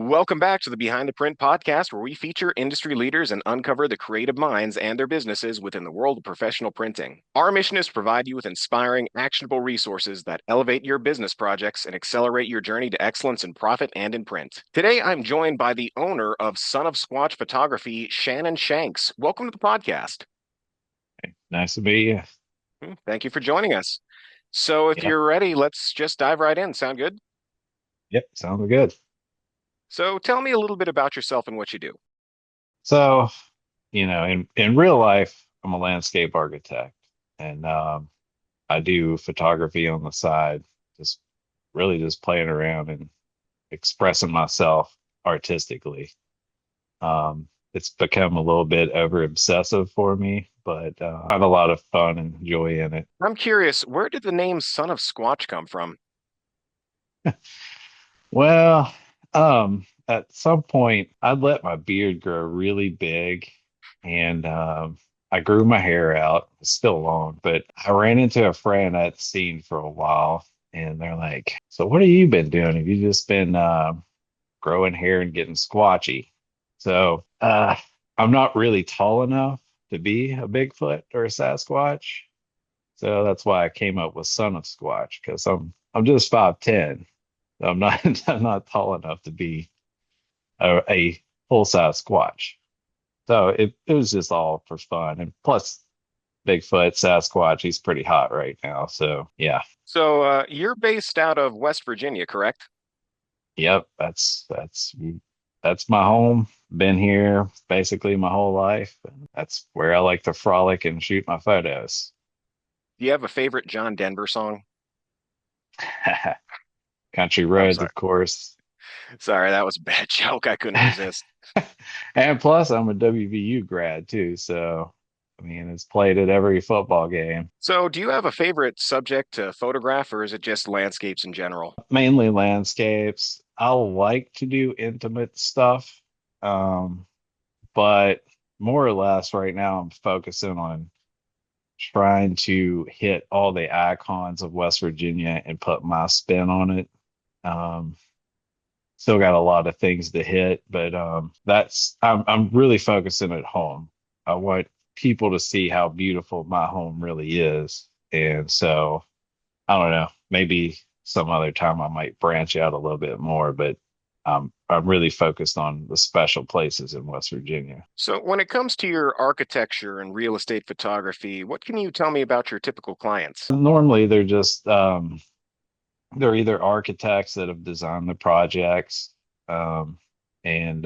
Welcome back to the Behind the Print podcast, where we feature industry leaders and uncover the creative minds and their businesses within the world of professional printing. Our mission is to provide you with inspiring, actionable resources that elevate your business projects and accelerate your journey to excellence in profit and in print. Today, I'm joined by the owner of Son of Squatch Photography, Shannon Shanks. Welcome to the podcast. Nice to meet you. Thank you for joining us. So, if Yeah. you're ready, let's just dive right in. Sound good? Yep. Sounds good. So, tell me a little bit about yourself and what you do. So, in real life, I'm a landscape architect and I do photography on the side, just really just playing around and expressing myself artistically. It's become a little bit over obsessive for me, but I have a lot of fun and joy in it. I'm curious, where did the name Son of Squatch come from? Well, at some point, I'd let my beard grow really big, and I grew my hair out. It's still long, but I ran into a friend I'd seen for a while, and they're like, "So what have you been doing? Have you just been growing hair and getting squatchy?" So I'm not really tall enough to be a Bigfoot or a Sasquatch, so that's why I came up with Son of Squatch because I'm just 5'10". I'm not I'm not tall enough to be a full size Squatch. So it was just all for fun. And plus Bigfoot, Sasquatch, he's pretty hot right now. So yeah. So, you're based out of West Virginia, correct? Yep, that's my home. Been here basically my whole life. That's where I like to frolic and shoot my photos. Do you have a favorite John Denver song? Country I'm roads, sorry. of course. Sorry, that was a bad joke. I couldn't resist. And plus I'm a WVU grad too, so I mean it's played at every football game. So, do you have a favorite subject to photograph, or is it just landscapes in general? Mainly landscapes. I like to do intimate stuff, um, but more or less right now I'm focusing on trying to hit all the icons of West Virginia and put my spin on it. Um, Still got a lot of things to hit, but that's I'm really focusing at home. I want people to see how beautiful my home really is, and so I don't know. Maybe some other time I might branch out a little bit more, but I'm really focused on the special places in West Virginia. So, when it comes to your architecture and real estate photography, what can you tell me about your typical clients? Normally, they're either architects that have designed the projects, um, and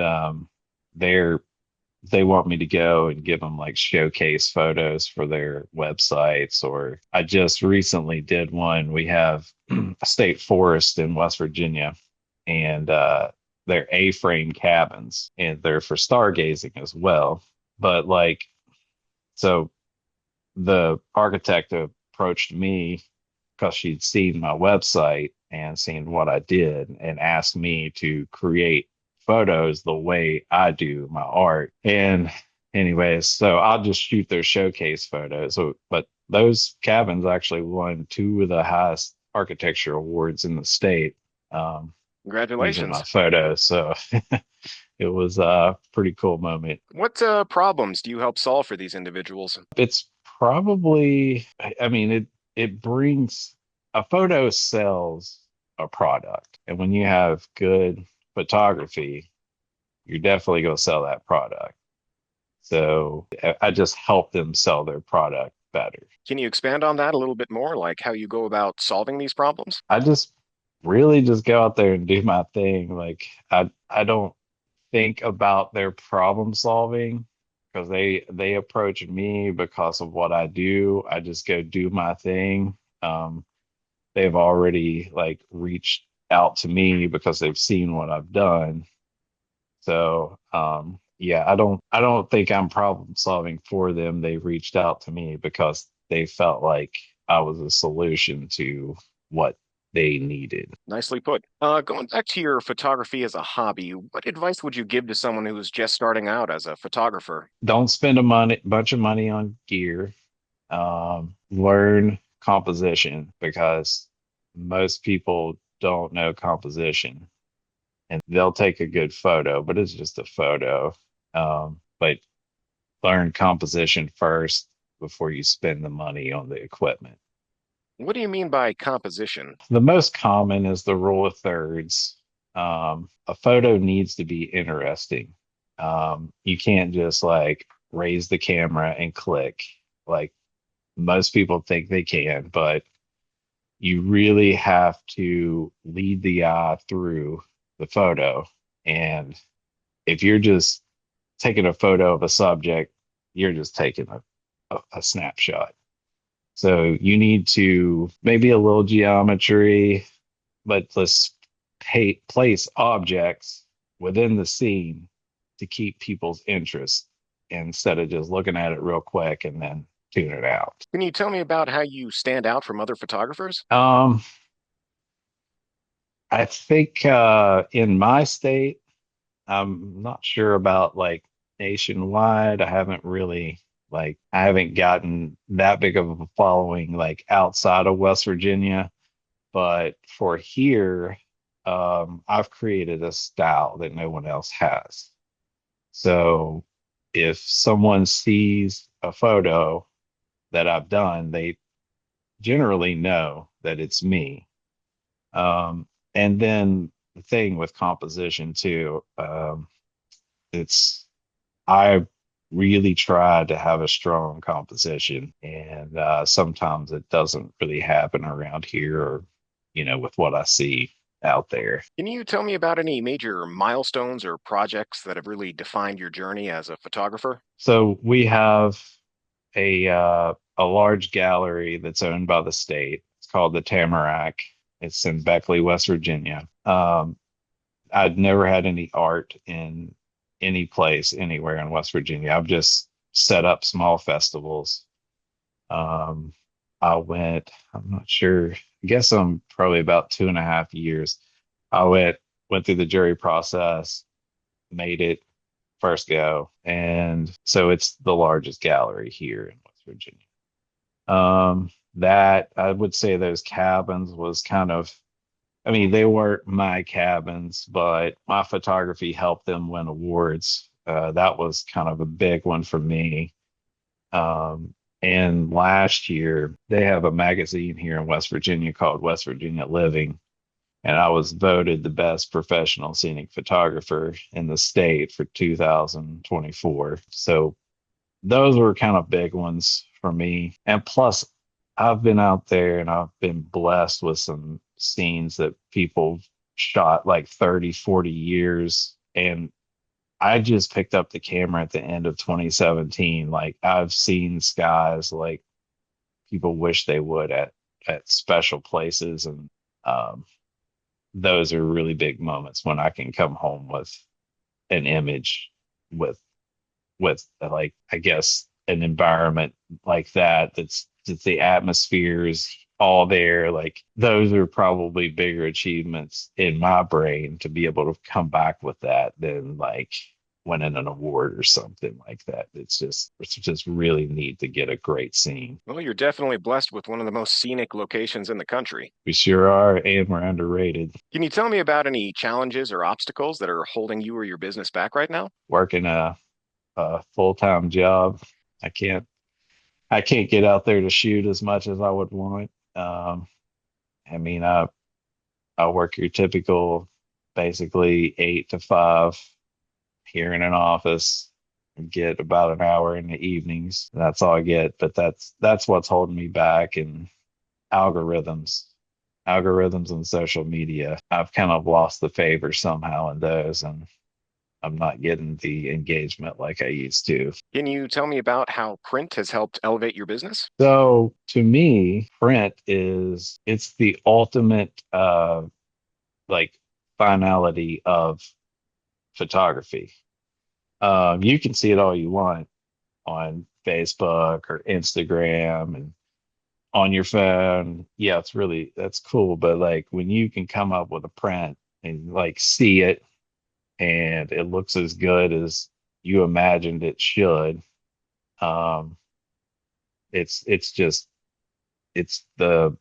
they're they want me to go and give them like showcase photos for their websites. Or I just recently did one. We have a state forest in West Virginia, and they're A-frame cabins, and they're for stargazing as well. But like, so the architect approached me because she'd seen my website and seen what I did and asked me to create photos the way I do my art. And anyways, so I'll just shoot their showcase photos. So, but those cabins actually won two of the highest architecture awards in the state, um, using my Congratulations. photos. So it was a pretty cool moment. What problems do you help solve for these individuals? It's probably, I mean, it brings a photo sells a product. And when you have good photography, you're definitely going to sell that product. So I just help them sell their product better. Can you expand on that a little bit more, like how you go about solving these problems? I just really just go out there and do my thing. Like I don't think about their problem solving because they approach me because of what I do. I just go do my thing. They've already like reached out to me because they've seen what I've done. So yeah, I don't think I'm problem solving for them. They reached out to me because they felt like I was a solution to what they needed. Nicely put. Going back to your photography as a hobby, what advice would you give to someone who's just starting out as a photographer? Don't spend bunch of money on gear. Learn composition because most people don't know composition. and they'll take a good photo, but it's just a photo. But learn composition first before you spend the money on the equipment. What do you mean by composition? The most common is the rule of thirds. A photo needs to be interesting. You can't just like raise the camera and click like most people think they can, but you really have to lead the eye through the photo. And if you're just taking a photo of a subject, you're just taking a snapshot. So you need to maybe a little geometry, but let's place objects within the scene to keep people's interest instead of just looking at it real quick and then tune it out. Can you tell me about how you stand out from other photographers? Um, I think in my state, I'm not sure about like nationwide. I haven't gotten that big of a following like outside of West Virginia. But for here, I've created a style that no one else has. So if someone sees a photo that I've done, they generally know that it's me. And then the thing with composition too, it's I really try to have a strong composition, and sometimes it doesn't really happen around here, or with what I see out there. Can you tell me about any major milestones or projects that have really defined your journey as a photographer? So we have a large gallery that's owned by the state. It's called the Tamarack. It's in Beckley, West Virginia. I'd never had any art in any place anywhere in West Virginia. I've just set up small festivals. Um, I'm not sure, I guess I'm probably about 2.5 years. I went through the jury process, made it first go. And so it's the largest gallery here in West Virginia. That I would say those cabins was kind of, I mean, they weren't my cabins, but my photography helped them win awards. That was kind of a big one for me. And last year, they have a magazine here in West Virginia called West Virginia Living, and I was voted the best professional scenic photographer in the state for 2024. So those were kind of big ones for me. And plus, I've been out there and I've been blessed with some scenes that people shot like 30, 40 years. And I just picked up the camera at the end of 2017. Like I've seen skies like people wish they would at special places. And um, those are really big moments when I can come home with an image with like I guess an environment like that the atmosphere is all there. Like those are probably bigger achievements in my brain to be able to come back with that than like winning an award or something like that. It's just really neat to get a great scene. Well, you're definitely blessed with one of the most scenic locations in the country. We sure are, and we're underrated. Can you tell me about any challenges or obstacles that are holding you or your business back right now? Working a full-time job. I can't I can't get out there to shoot as much as I would want. I mean, I work your typical, basically 8 to 5 here in an office, and get about an hour in the evenings. That's all I get, but that's what's holding me back. And algorithms, algorithms and social media. I've kind of lost the favor somehow in those, and I'm not getting the engagement like I used to. Can you tell me about how print has helped elevate your business? So to me, print it's the ultimate like finality of photography. You can see it all you want on Facebook or Instagram and on your phone. Yeah, that's cool. But like when you can come up with a print and like see it and it looks as good as you imagined it should, um, it's just it's the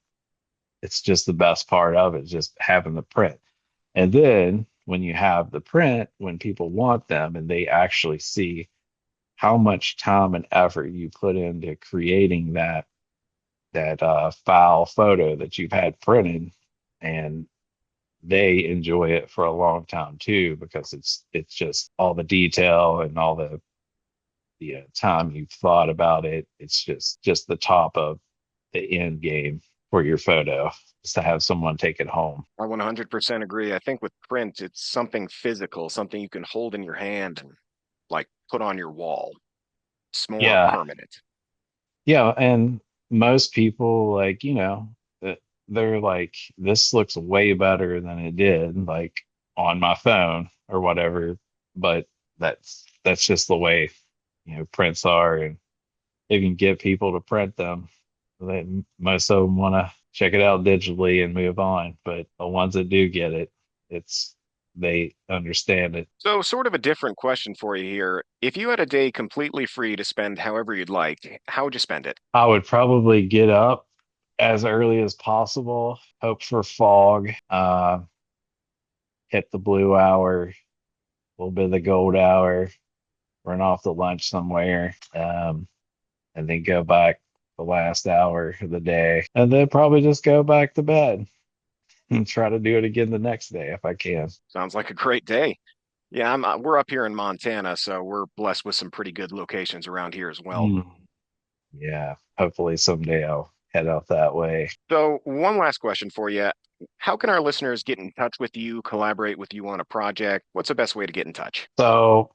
it's just the best part of it, just having the print. And then when you have the print, when people want them and they actually see how much time and effort you put into creating that file photo that you've had printed, and they enjoy it for a long time too, because it's just all the detail and all the time you've thought about it. It's just the top of the end game for your photo is to have someone take it home. I 100% agree. I think with print, it's something physical, something you can hold in your hand and like put on your wall. It's more Yeah, permanent. yeah, and most people, like, they're like, this looks way better than it did, like on my phone or whatever. But that's just the way, prints are. And if you can get people to print them, then most of them want to check it out digitally and move on. But the ones that do get it, it's they understand it. So, sort of a different question for you here. If you had a day completely free to spend however you'd like, how would you spend it? I would probably get up as early as possible, hope for fog, hit the blue hour, a little bit of the gold hour, run off to lunch somewhere, and then go back the last hour of the day, and then probably just go back to bed and try to do it again the next day if I can. Sounds like a great day. Yeah, we're up here in Montana, so we're blessed with some pretty good locations around here as well. Mm. Yeah, hopefully someday I'll head out that way. So, one last question for you. How can our listeners get in touch with you, collaborate with you on a project? What's the best way to get in touch? So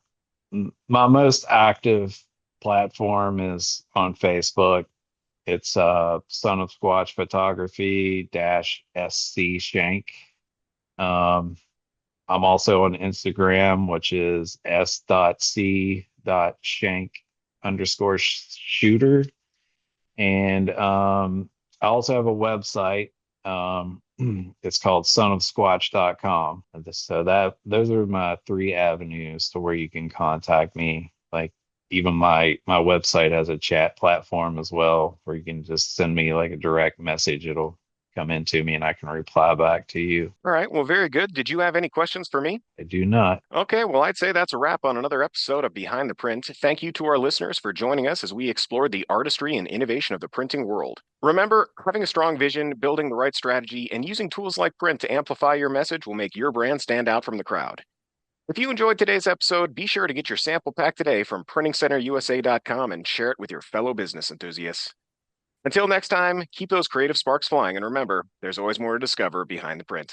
my most active platform is on Facebook. It's Son of Squatch Photography dash SC Shank. Um, I'm also on Instagram, which is s.c.shank_shooter. And I also have a website. It's called sonofsquatch.com. So that those are my three avenues to where you can contact me. Like, even my website has a chat platform as well, where you can just send me like a direct message. It'll come into me and I can reply back to you. All right, well, very good. Did you have any questions for me? I do not. Okay, well, I'd say that's a wrap on another episode of Behind the Print. Thank you to our listeners for joining us as we explored the artistry and innovation of the printing world. Remember, having a strong vision, building the right strategy, and using tools like print to amplify your message will make your brand stand out from the crowd. If you enjoyed today's episode, be sure to get your sample pack today from PrintingCenterUSA.com and share it with your fellow business enthusiasts. Until next time, keep those creative sparks flying, and remember, there's always more to discover behind the print.